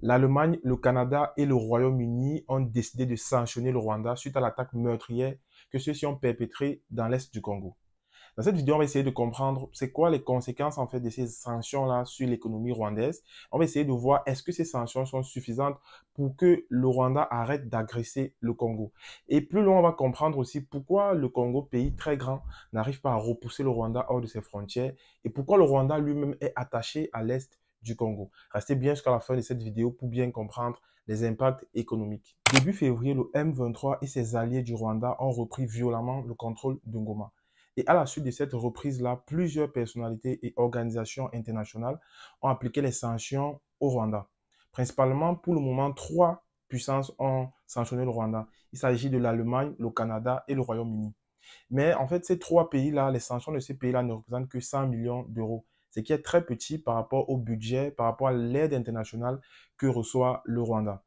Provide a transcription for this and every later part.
L'Allemagne, le Canada et le Royaume-Uni ont décidé de sanctionner le Rwanda suite à l'attaque meurtrière que ceux-ci ont perpétrée dans l'est du Congo. Dans cette vidéo, on va essayer de comprendre c'est quoi les conséquences en fait de ces sanctions-là sur l'économie rwandaise. On va essayer de voir est-ce que ces sanctions sont suffisantes pour que le Rwanda arrête d'agresser le Congo. Et plus loin, on va comprendre aussi pourquoi le Congo, pays très grand, n'arrive pas à repousser le Rwanda hors de ses frontières et pourquoi le Rwanda lui-même est attaché à l'est du Congo. Restez bien jusqu'à la fin de cette vidéo pour bien comprendre les impacts économiques. Début février, le M23 et ses alliés du Rwanda ont repris violemment le contrôle de Goma. Et à la suite de cette reprise-là, plusieurs personnalités et organisations internationales ont appliqué les sanctions au Rwanda. Principalement, pour le moment, trois puissances ont sanctionné le Rwanda. Il s'agit de l'Allemagne, le Canada et le Royaume-Uni. Mais en fait, ces trois pays-là, les sanctions de ces pays-là ne représentent que 100 millions d'euros, ce qui est très petit par rapport au budget, par rapport à l'aide internationale que reçoit le Rwanda.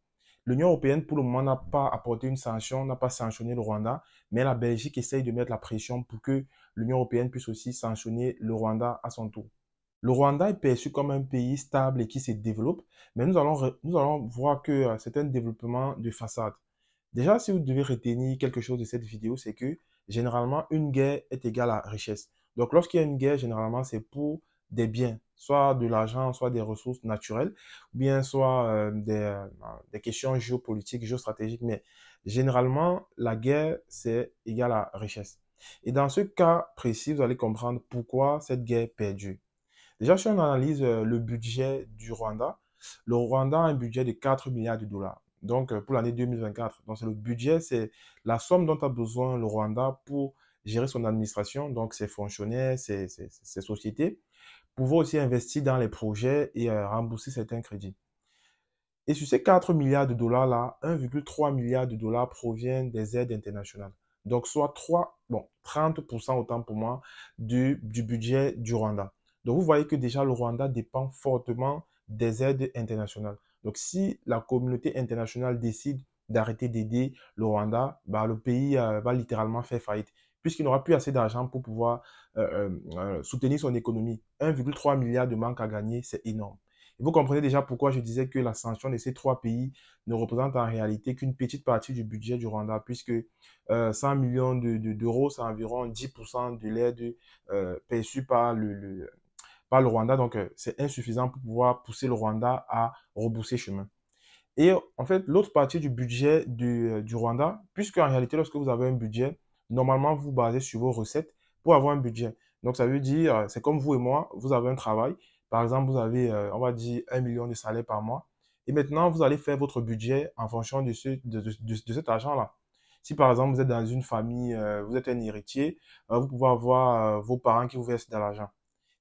L'Union européenne, pour le moment, n'a pas apporté une sanction, n'a pas sanctionné le Rwanda, mais la Belgique essaye de mettre la pression pour que l'Union européenne puisse aussi sanctionner le Rwanda à son tour. Le Rwanda est perçu comme un pays stable et qui se développe, mais nous allons voir que c'est un développement de façade. Déjà, si vous devez retenir quelque chose de cette vidéo, c'est que généralement, une guerre est égale à richesse. Donc, lorsqu'il y a une guerre, généralement, c'est pour des biens, soit de l'argent, soit des ressources naturelles, ou bien soit des questions géopolitiques, géostratégiques. Mais généralement, la guerre, c'est égal à richesse. Et dans ce cas précis, vous allez comprendre pourquoi cette guerre perdure. Déjà, si on analyse le budget du Rwanda, le Rwanda a un budget de 4 milliards de dollars. Donc, pour l'année 2024. Donc, c'est le budget, c'est la somme dont a besoin le Rwanda pour gérer son administration, donc ses fonctionnaires, ses sociétés, pouvoir aussi investir dans les projets et rembourser certains crédits. Et sur ces 4 milliards de dollars-là, 1,3 milliard de dollars proviennent des aides internationales. Donc, soit 30% autant pour moi du budget du Rwanda. Donc, vous voyez que déjà le Rwanda dépend fortement des aides internationales. Donc, si la communauté internationale décide d'arrêter d'aider le Rwanda, bah, le pays va littéralement faire faillite, puisqu'il n'aura plus assez d'argent pour pouvoir soutenir son économie. 1,3 milliard de manque à gagner, c'est énorme. Et vous comprenez déjà pourquoi je disais que la sanction de ces trois pays ne représente en réalité qu'une petite partie du budget du Rwanda, puisque 100 millions d'euros, c'est environ 10% de l'aide perçue par le Rwanda. Donc, c'est insuffisant pour pouvoir pousser le Rwanda à rebousser chemin. Et en fait, l'autre partie du budget du Rwanda, puisque en réalité, lorsque vous avez un budget, normalement, vous basez sur vos recettes pour avoir un budget. Donc, ça veut dire, c'est comme vous et moi, vous avez un travail. Par exemple, vous avez, on va dire, 1 million de salaire par mois. Et maintenant, vous allez faire votre budget en fonction de cet argent-là. Si par exemple, vous êtes dans une famille, vous êtes un héritier, vous pouvez avoir vos parents qui vous versent de l'argent.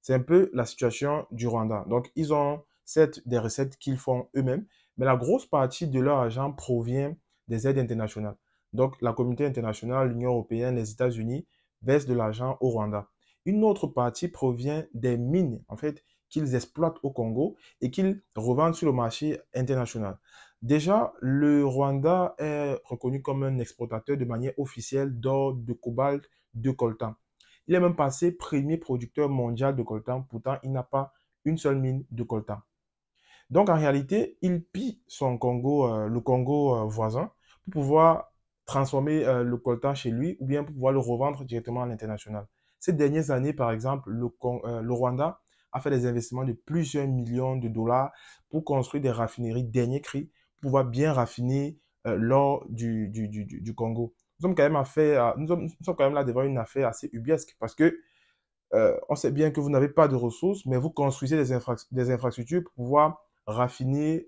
C'est un peu la situation du Rwanda. Donc, ils ont certes des recettes qu'ils font eux-mêmes, mais la grosse partie de leur argent provient des aides internationales. Donc, la communauté internationale, l'Union européenne, les États-Unis versent de l'argent au Rwanda. Une autre partie provient des mines, en fait, qu'ils exploitent au Congo et qu'ils revendent sur le marché international. Déjà, le Rwanda est reconnu comme un exportateur de manière officielle d'or, de cobalt, de coltan. Il est même passé premier producteur mondial de coltan, pourtant il n'a pas une seule mine de coltan. Donc, en réalité, il pille le Congo voisin pour pouvoir transformer le coltan chez lui ou bien pour pouvoir le revendre directement à l'international. Ces dernières années, par exemple, le Rwanda a fait des investissements de plusieurs millions de dollars pour construire des raffineries dernier cri pour pouvoir bien raffiner l'or du Congo. Nous sommes quand même là devant une affaire assez ubiesque parce que on sait bien que vous n'avez pas de ressources, mais vous construisez des infrastructures pour pouvoir raffiner,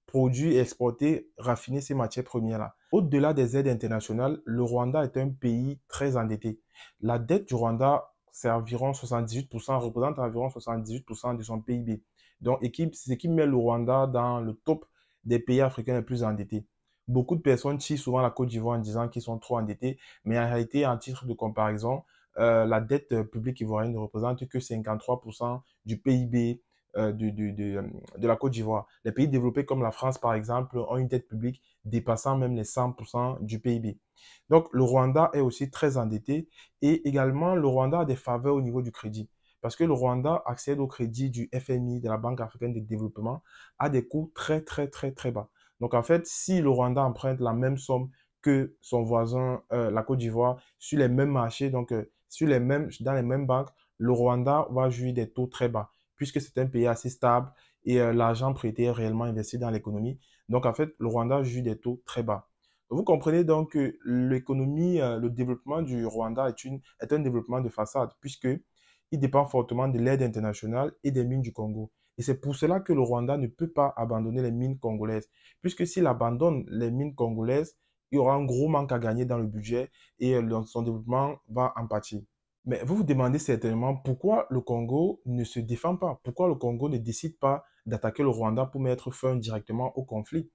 produire et exporter, raffiner ces matières premières-là. Au-delà des aides internationales, le Rwanda est un pays très endetté. La dette du Rwanda, c'est environ 78%, représente environ 78% de son PIB. Donc, ce qui met le Rwanda dans le top des pays africains les plus endettés. Beaucoup de personnes tirent souvent la Côte d'Ivoire en disant qu'ils sont trop endettés, mais en réalité, en titre de comparaison, la dette publique ivoirienne ne représente que 53% du PIB de la Côte d'Ivoire. Les pays développés comme la France, par exemple, ont une dette publique dépassant même les 100% du PIB. Donc, le Rwanda est aussi très endetté et également, le Rwanda a des faveurs au niveau du crédit. Parce que le Rwanda accède au crédit du FMI, de la Banque africaine de développement, à des coûts très, très, très, très bas. Donc, en fait, si le Rwanda emprunte la même somme que son voisin, la Côte d'Ivoire, sur les mêmes marchés, donc dans les mêmes banques, le Rwanda va jouir des taux très bas, puisque c'est un pays assez stable et l'argent prêté est réellement investi dans l'économie. Donc, en fait, le Rwanda jouit des taux très bas. Vous comprenez donc que l'économie, le développement du Rwanda est un développement de façade, puisque il dépend fortement de l'aide internationale et des mines du Congo. Et c'est pour cela que le Rwanda ne peut pas abandonner les mines congolaises, puisque s'il abandonne les mines congolaises, il y aura un gros manque à gagner dans le budget et son développement va en pâtir. Mais vous vous demandez certainement pourquoi le Congo ne se défend pas, pourquoi le Congo ne décide pas d'attaquer le Rwanda pour mettre fin directement au conflit.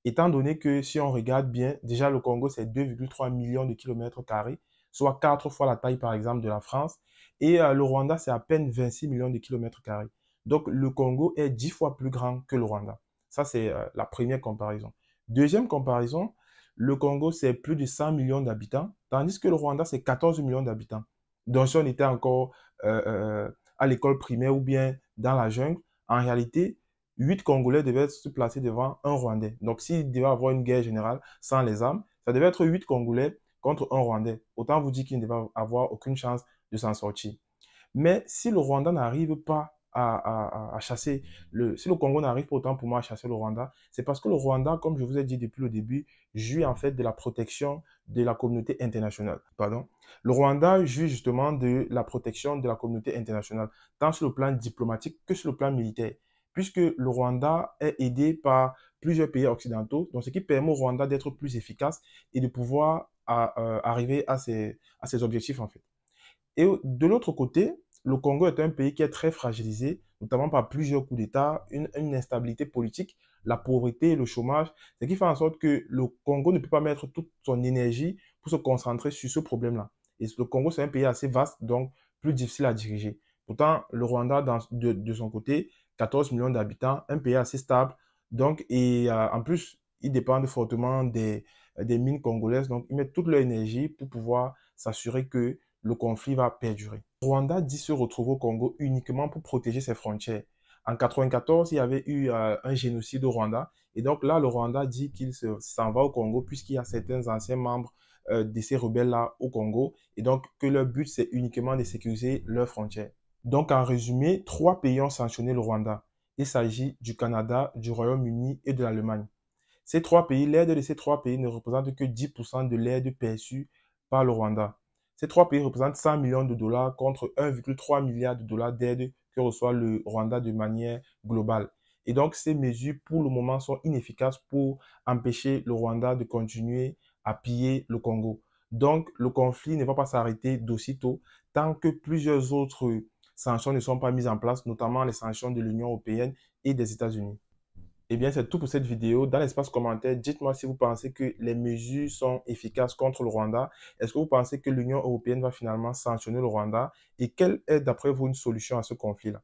Étant donné que si on regarde bien, déjà le Congo c'est 2,3 millions de kilomètres carrés, soit 4 fois la taille par exemple de la France, et le Rwanda c'est à peine 26 millions de kilomètres carrés. Donc le Congo est 10 fois plus grand que le Rwanda. Ça c'est la première comparaison. Deuxième comparaison, le Congo c'est plus de 100 millions d'habitants, tandis que le Rwanda c'est 14 millions d'habitants. Donc si on était encore à l'école primaire ou bien dans la jungle, en réalité, 8 Congolais devaient se placer devant un Rwandais. Donc, s'il devait avoir une guerre générale sans les armes, ça devait être 8 Congolais contre un Rwandais. Autant vous dire qu'il ne devait avoir aucune chance de s'en sortir. Mais si le Rwanda n'arrive pas à chasser, si le Congo n'arrive pas autant pour moi à chasser le Rwanda, c'est parce que le Rwanda, comme je vous ai dit depuis le début, jouit en fait de la protection de la communauté internationale. Pardon. Le Rwanda jouit justement de la protection de la communauté internationale, tant sur le plan diplomatique que sur le plan militaire, puisque le Rwanda est aidé par plusieurs pays occidentaux, donc ce qui permet au Rwanda d'être plus efficace et de pouvoir arriver à ses objectifs en fait. Et de l'autre côté, le Congo est un pays qui est très fragilisé, notamment par plusieurs coups d'État, une instabilité politique, la pauvreté, le chômage, ce qui fait en sorte que le Congo ne peut pas mettre toute son énergie pour se concentrer sur ce problème-là. Et le Congo, c'est un pays assez vaste, donc plus difficile à diriger. Pourtant, le Rwanda, de son côté, 14 millions d'habitants, un pays assez stable, donc, et en plus, ils dépendent fortement des mines congolaises, donc ils mettent toute leur énergie pour pouvoir s'assurer que le conflit va perdurer. Le Rwanda dit se retrouver au Congo uniquement pour protéger ses frontières. En 1994, il y avait eu un génocide au Rwanda. Et donc là, le Rwanda dit qu'il s'en va au Congo puisqu'il y a certains anciens membres de ces rebelles-là au Congo. Et donc que leur but, c'est uniquement de sécuriser leurs frontières. Donc en résumé, 3 pays ont sanctionné le Rwanda. Il s'agit du Canada, du Royaume-Uni et de l'Allemagne. L'aide de ces 3 pays ne représente que 10% de l'aide perçue par le Rwanda. Ces 3 pays représentent 100 millions de dollars contre 1,3 milliard de dollars d'aide que reçoit le Rwanda de manière globale. Et donc, ces mesures, pour le moment, sont inefficaces pour empêcher le Rwanda de continuer à piller le Congo. Donc, le conflit ne va pas s'arrêter d'aussitôt tant que plusieurs autres sanctions ne sont pas mises en place, notamment les sanctions de l'Union européenne et des États-Unis. Eh bien, c'est tout pour cette vidéo. Dans l'espace commentaire, dites-moi si vous pensez que les mesures sont efficaces contre le Rwanda. Est-ce que vous pensez que l'Union européenne va finalement sanctionner le Rwanda? Et quelle est, d'après vous, une solution à ce conflit-là?